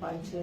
5-6